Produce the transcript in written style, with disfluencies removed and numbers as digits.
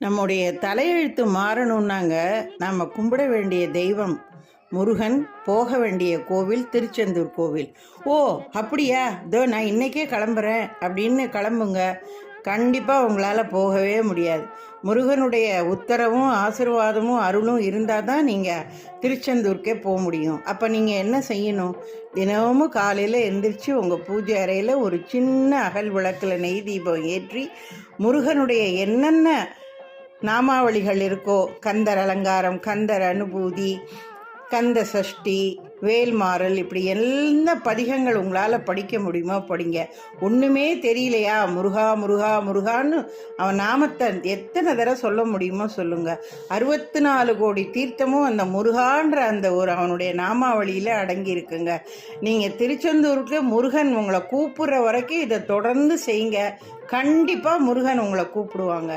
நம்முடைய தலையெழுத்து மாறணும்னாங்க நம்ம கும்பிட வேண்டிய தெய்வம் முருகன், போக வேண்டிய கோவில் திருச்செந்தூர் கோவில். ஓ அப்படியா, இதோ நான் இன்றைக்கே கிளம்புறேன் அப்படின்னு கிளம்புங்க. கண்டிப்பாக உங்களால் போகவே முடியாது. முருகனுடைய உத்தரவும் ஆசீர்வாதமும் அருளும் இருந்தால் தான் நீங்கள் திருச்செந்தூருக்கே போக முடியும். அப்போ நீங்கள் என்ன செய்யணும்? தினமும் காலையில் எந்திரிச்சு உங்கள் பூஜை அறையில் ஒரு சின்ன அகல் விளக்கில் நெய் தீபம் ஏற்றி முருகனுடைய என்னென்ன நாமாவளிகள் இருக்கோ, கந்தர் அலங்காரம், கந்தர் அனுபூதி, கந்த சஷ்டி, வேல்மாறல், இப்படி எந்த பதிகங்கள் உங்களால் படிக்க முடியுமோ படிங்க. ஒன்றுமே தெரியலையா, முருகா முருகா முருகான்னு அவன் நாமத்தை எத்தனை தடவை சொல்ல முடியுமோ சொல்லுங்கள். 64 கோடி தீர்த்தமும் அந்த முருகான்ற அந்த ஒரு அவனுடைய நாமாவளியில் அடங்கி இருக்குங்க. நீங்கள் திருச்செந்தூருக்கு முருகன் உங்களை கூப்பிடுற வரைக்கும் இதை தொடர்ந்து செய்யுங்க. கண்டிப்பாக முருகன் உங்களை கூப்பிடுவாங்க.